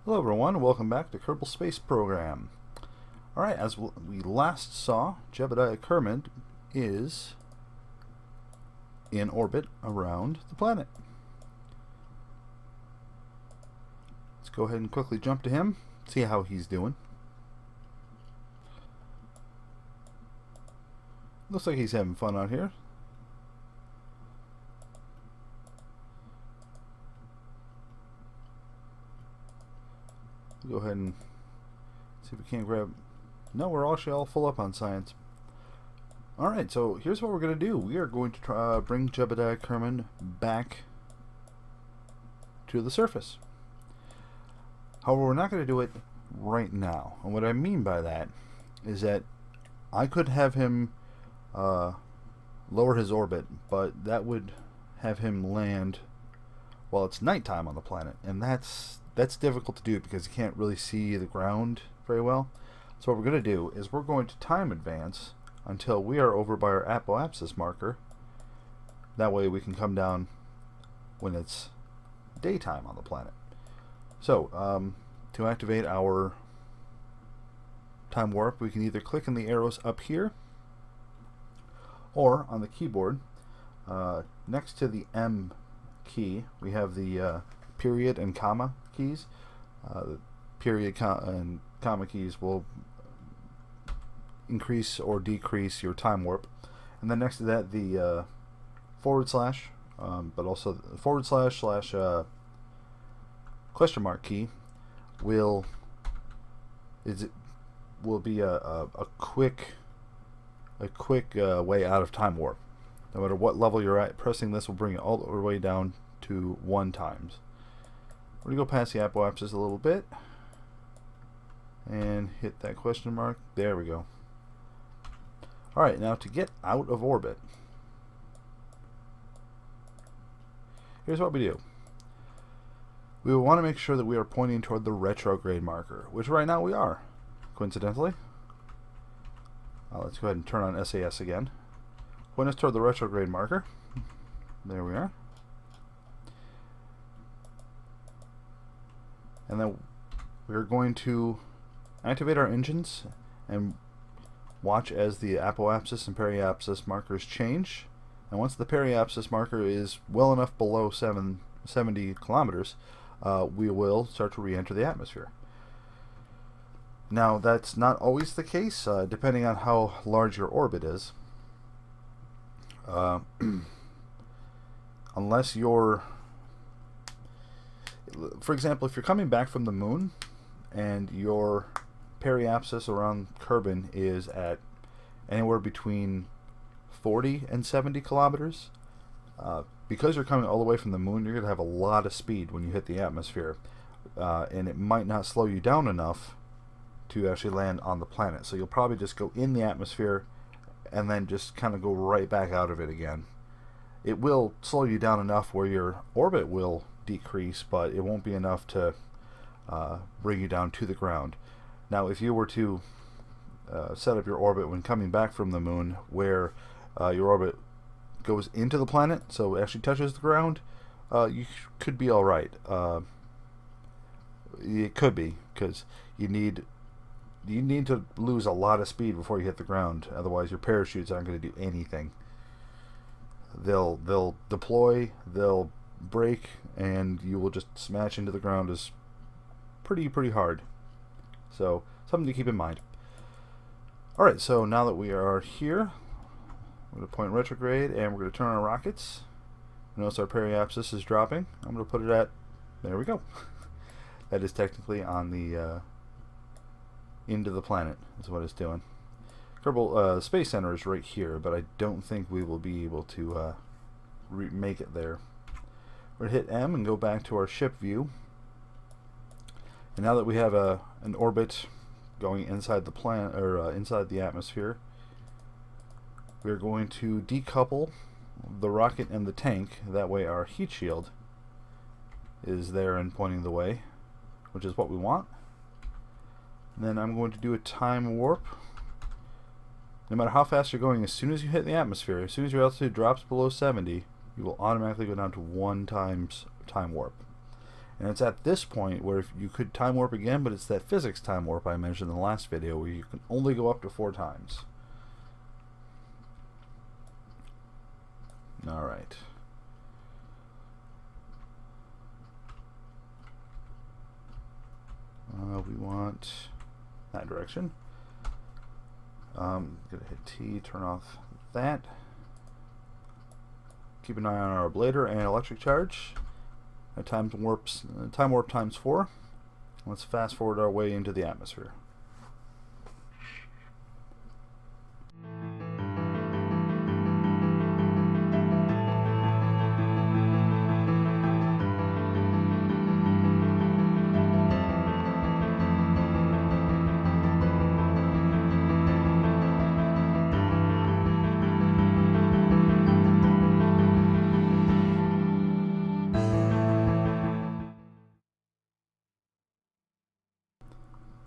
Hello everyone, welcome back to Kerbal Space Program. Alright, as we last saw, Jebediah Kerman is in orbit around the planet. Let's go ahead and quickly jump to him, see how he's doing. Looks like he's having fun out here. Go ahead and see if we can't grab... No, we're actually all full up on science. Alright, so here's what we're going to do. We are going to try bring Jebediah Kerman back to the surface. However, we're not going to do it right now. And what I mean by that is that I could have him lower his orbit, but that would have him land while it's nighttime on the planet. And that's difficult to do because you can't really see the ground very well. So what we're going to do is we're going to time advance until we are over by our apoapsis marker. That way we can come down when it's daytime on the planet. So to activate our time warp, we can either click on the arrows up here or on the keyboard next to the M key we have the period and comma keys. The period and comma keys will increase or decrease your time warp, and then next to that the forward slash, but also the forward slash question mark key will be a quick way out of time warp. No matter what level you're at, pressing this will bring it all the way down to 1 times. We're going to go past the apoapsis a little bit and hit that question mark. There we go. Alright, now to get out of orbit, here's what we do. We will want to make sure that we are pointing toward the retrograde marker, which right now we are, coincidentally. Let's go ahead and turn on SAS again. Point us toward the retrograde marker. There we are. And then we're going to activate our engines and watch as the apoapsis and periapsis markers change. And once the periapsis marker is well enough below 70 kilometers, we will start to re-enter the atmosphere. Now, that's not always the case, depending on how large your orbit is. Unless you're... For example, if you're coming back from the moon and your periapsis around Kerbin is at anywhere between 40 and 70 kilometers, because you're coming all the way from the moon, you're going to have a lot of speed when you hit the atmosphere, and it might not slow you down enough to actually land on the planet. So you'll probably just go in the atmosphere and then just kind of go right back out of it again. It will slow you down enough where your orbit will decrease, but it won't be enough to bring you down to the ground. Now, if you were to set up your orbit when coming back from the moon, where your orbit goes into the planet, so it actually touches the ground, you could be all right. It could be, because you need to lose a lot of speed before you hit the ground. Otherwise, your parachutes aren't going to do anything. They'll deploy, they'll break, and you will just smash into the ground is pretty hard. So something to keep in mind. Alright, so now that we are here, we're going to point retrograde and we're going to turn on our rockets. Notice our periapsis is dropping. I'm going to put it at, there we go. That is technically on the into the planet is what it's doing. Kerbal Space Center is right here, but I don't think we will be able to make it there. We're going to hit M and go back to our ship view. And now that we have an orbit going inside the planet, or inside the atmosphere, we're going to decouple the rocket and the tank. That way our heat shield is there and pointing the way, which is what we want. And then I'm going to do a time warp. No matter how fast you're going, as soon as you hit the atmosphere, as soon as your altitude drops below 70, you will automatically go down to 1 times time warp. And it's at this point where if you could time warp again, but it's that physics time warp I mentioned in the last video where you can only go up to 4 times. Alright. We want that direction. Gonna hit T, turn off that. Keep an eye on our ablator and electric charge. Time warp times 4. Let's fast forward our way into the atmosphere.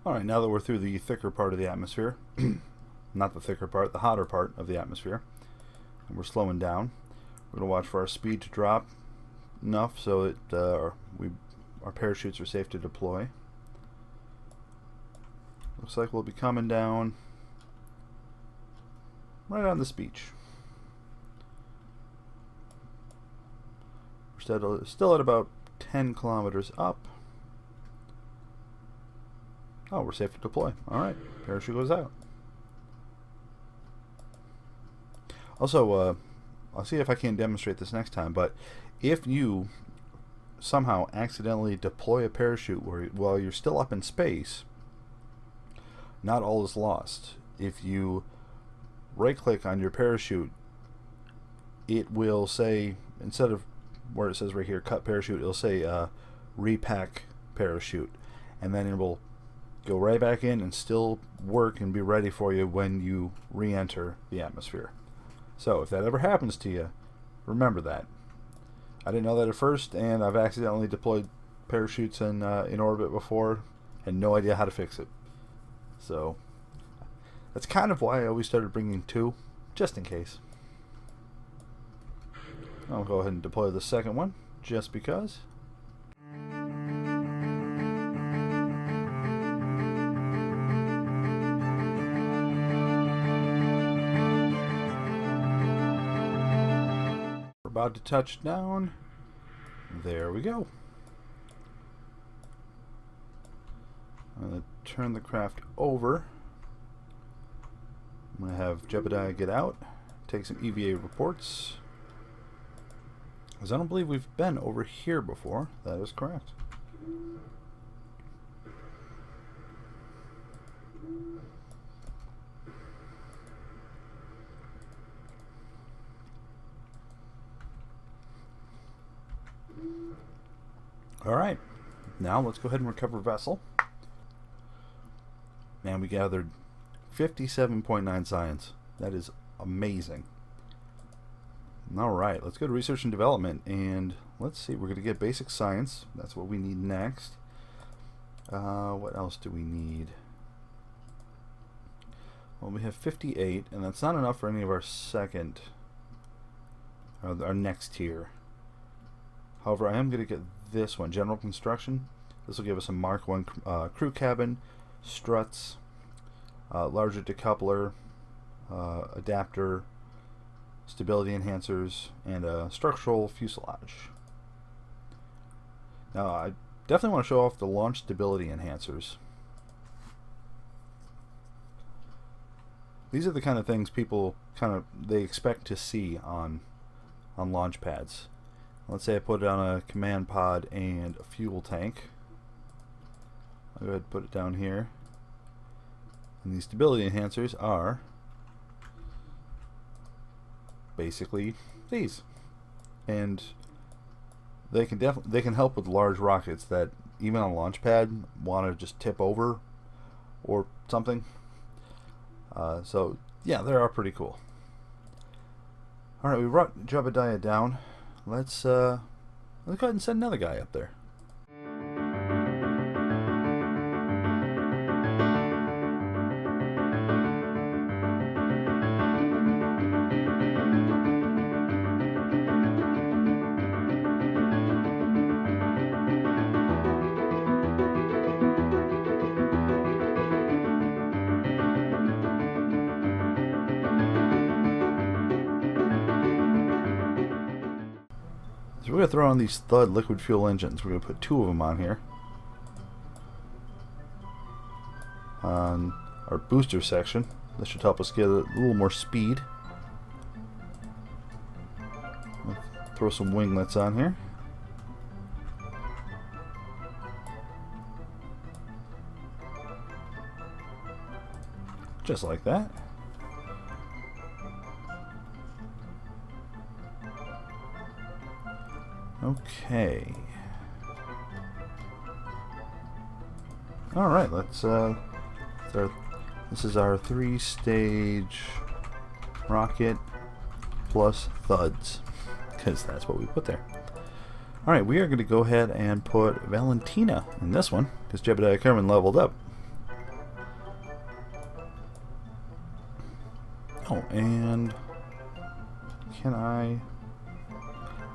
Alright, now that we're through the thicker part of the atmosphere, not the thicker part, the hotter part of the atmosphere, and we're slowing down, we're going to watch for our speed to drop enough so that our parachutes are safe to deploy. Looks like we'll be coming down right on this beach. We're still at about 10 kilometers up. Oh, we're safe to deploy. Alright, parachute goes out. Also, I'll see if I can demonstrate this next time, but if you somehow accidentally deploy a parachute while you're still up in space, not all is lost. If you right-click on your parachute, it will say, instead of where it says right here, cut parachute, it'll say repack parachute, and then it will go right back in and still work and be ready for you when you re-enter the atmosphere. So if that ever happens to you, remember that. I didn't know that at first, and I've accidentally deployed parachutes in orbit before and no idea how to fix it. So that's kind of why I always started bringing 2, just in case. I'll go ahead and deploy the second one, just because. About to touch down. There we go. I'm going to turn the craft over. I'm going to have Jebediah get out, take some EVA reports. Because I don't believe we've been over here before. That is correct. Alright, now let's go ahead and recover vessel. Man, we gathered 57.9 science. That is amazing. Alright, let's go to research and development, and let's see, we're going to get basic science. That's what we need next. What else do we need? Well, we have 58, and that's not enough for any of our our next tier. However, I am going to get this one, general construction. This will give us a Mark 1 crew cabin, struts, larger decoupler, adapter, stability enhancers, and a structural fuselage. Now, I definitely want to show off the launch stability enhancers. These are the kind of things people they expect to see on launch pads. Let's say I put it on a command pod and a fuel tank. I'll go ahead and put it down here. And these stability enhancers are basically these. And they can help with large rockets that even on a launch pad want to just tip over or something. So yeah, they are pretty cool. Alright, we brought Jebediah down. Let's go ahead and send another guy up there. So we're going to throw on these Thud liquid fuel engines. We're going to put 2 of them on here. On our booster section. This should help us get a little more speed. We'll throw some winglets on here. Just like that. Okay. All right, let's this is our 3-stage rocket plus thuds, because that's what we put there. All right, we are going to go ahead and put Valentina in this one because Jebediah Kerman leveled up. Oh, and can I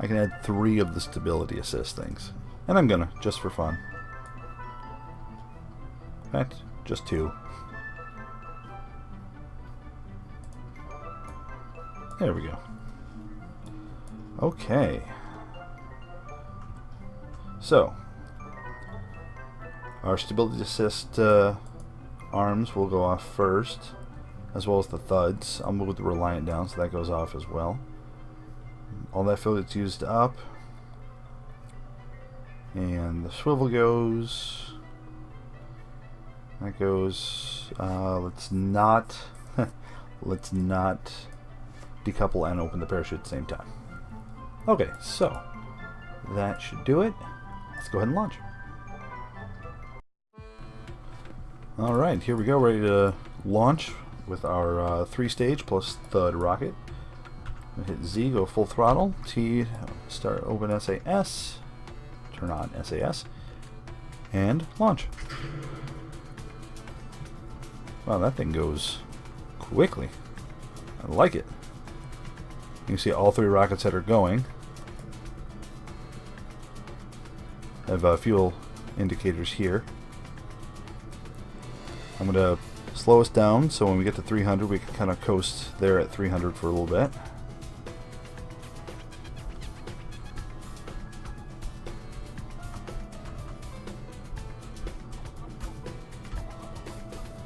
can add 3 of the stability assist things. And I'm gonna, just for fun. In fact, just 2. There we go. Okay. So, our stability assist arms will go off first, as well as the thuds. I'll move the Reliant down so that goes off as well. All that fuel gets used up, and the swivel goes. That goes. Let's not decouple and open the parachute at the same time. Okay, so that should do it. Let's go ahead and launch. All right, here we go, ready to launch with our 3-stage plus Thud rocket. Hit Z, go full throttle. T, start open SAS. Turn on SAS. And launch. Wow, that thing goes quickly. I like it. You can see all 3 rockets that are going. Have fuel indicators here. I'm going to slow us down so when we get to 300 we can kind of coast there at 300 for a little bit.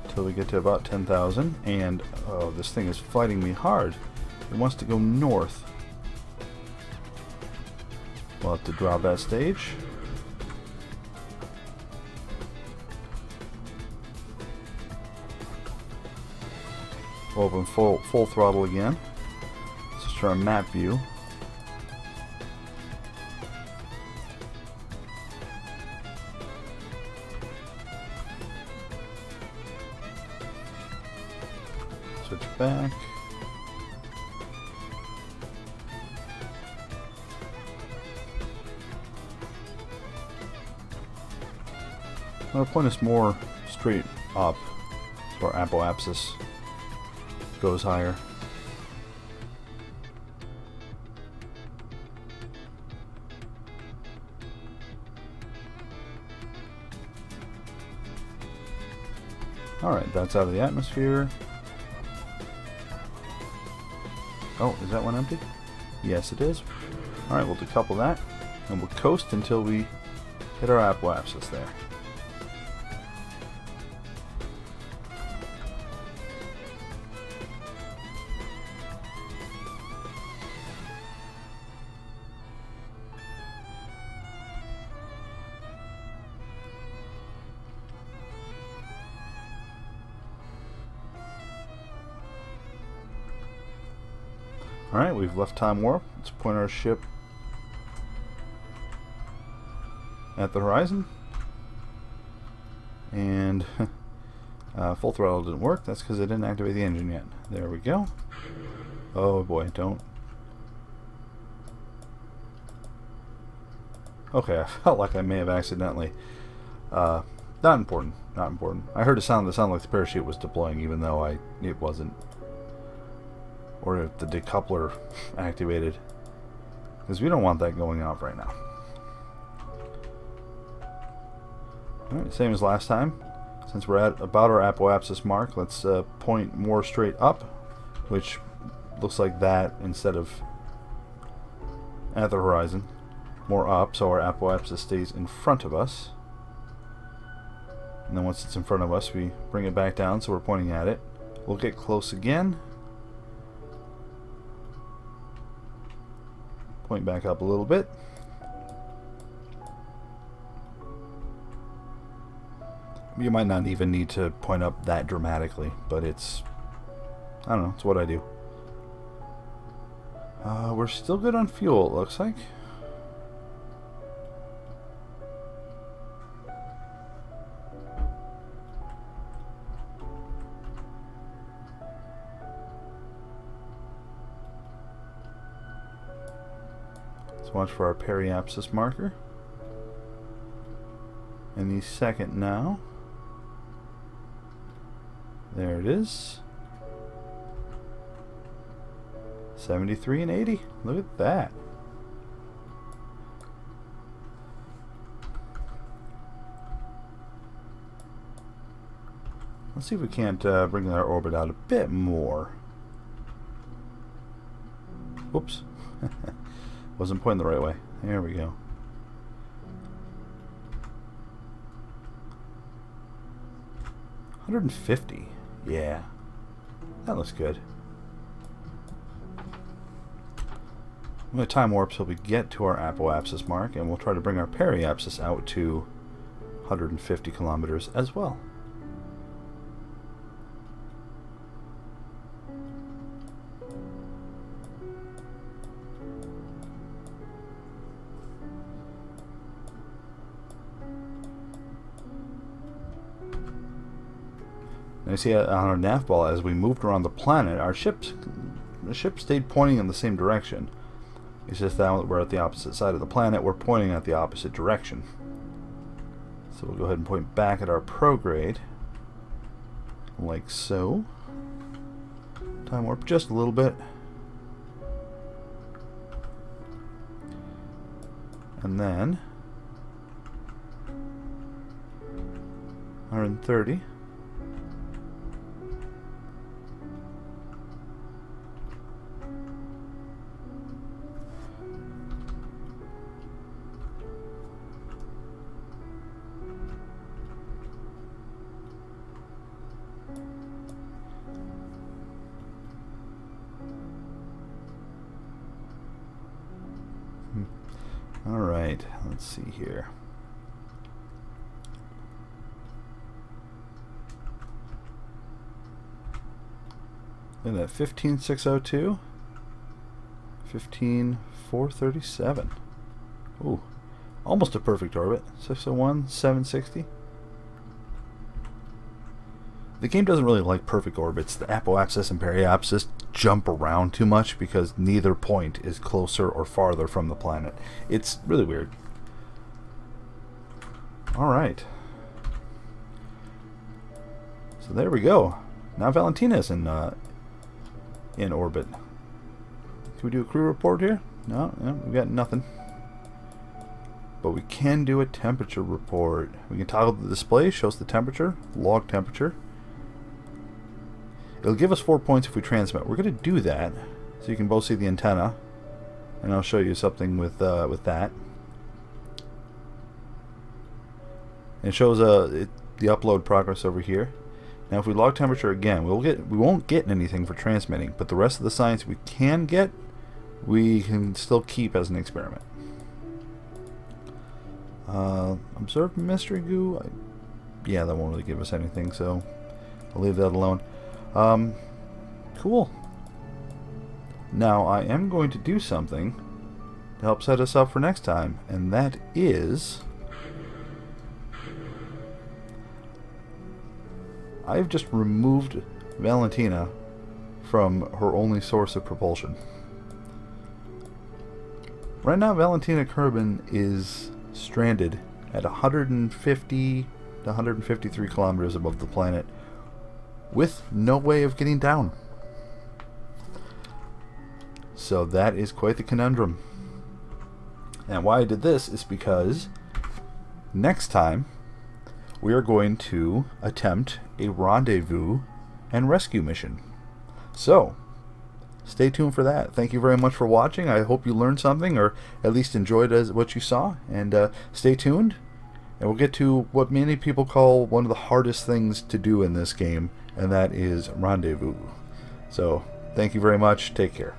Until we get to about 10,000, and oh, this thing is fighting me hard. It wants to go north. We'll have to drop that stage. We'll open full throttle again. Let's try map view. Switch back. I'm going to point us more straight up so our apoapsis goes higher. Alright, that's out of the atmosphere. Oh, is that one empty? Yes, it is. Alright, we'll decouple that, and we'll coast until we hit our apoapsis there. Alright, we've left time warp. Let's point our ship at the horizon. And full throttle didn't work. That's because I didn't activate the engine yet. There we go. Oh boy, don't. Okay, I felt like I may have accidentally. Not important. Not important. I heard a sound that sounded like the parachute was deploying, even though it wasn't. Or if the decoupler activated, because we don't want that going off right now. Alright, same as last time. Since we're at about our apoapsis mark, let's point more straight up, which looks like that instead of at the horizon. more up, so our apoapsis stays in front of us. And then once it's in front of us, we bring it back down so we're pointing at it. We'll get close again. Point back up a little bit. You might not even need to point up that dramatically, but it's, I don't know, it's what I do. We're still good on fuel, it looks like. Let's watch for our periapsis marker. Any second now. There it is. 73 and 80. Look at that. Let's see if we can't bring our orbit out a bit more. Whoops. Wasn't pointing the right way. There we go. $150. Yeah. That looks good. I'm going to time warp till we get to our apoapsis mark, and we'll try to bring our periapsis out to 150 kilometers as well. And you see on our nav ball, as we moved around the planet, the ship stayed pointing in the same direction. It's just that we're at the opposite side of the planet, we're pointing at the opposite direction. So we'll go ahead and point back at our prograde, like so. Time warp just a little bit. And then 130. Alright, let's see here. Look at that, 15,602, 15,437. Ooh, almost a perfect orbit. 601, 760. The game doesn't really like perfect orbits. The apoapsis and periapsis jump around too much because neither point is closer or farther from the planet. It's really weird. Alright. So there we go. Now Valentina is in orbit. Can we do a crew report here? No, we got nothing. But we can do a temperature report. We can toggle the display, shows the temperature, log temperature. It'll give us 4 points if we transmit. We're going to do that so you can both see the antenna, and I'll show you something with that. And it shows the upload progress over here. Now, if we log temperature again, we won't get anything for transmitting, but the rest of the science we can get, we can still keep as an experiment. Observe mystery goo. Yeah, that won't really give us anything, so I'll leave that alone. Cool. Now I am going to do something to help set us up for next time, and that is I've just removed Valentina from her only source of propulsion. Right now Valentina Kerbin is stranded at 150 to 153 kilometers above the planet, with no way of getting down. So that is quite the conundrum. And why I did this is because next time we are going to attempt a rendezvous and rescue mission. So stay tuned for that. Thank you very much for watching. I hope you learned something, or at least enjoyed what you saw. And stay tuned, and we'll get to what many people call one of the hardest things to do in this game, and that is rendezvous. So, thank you very much. Take care.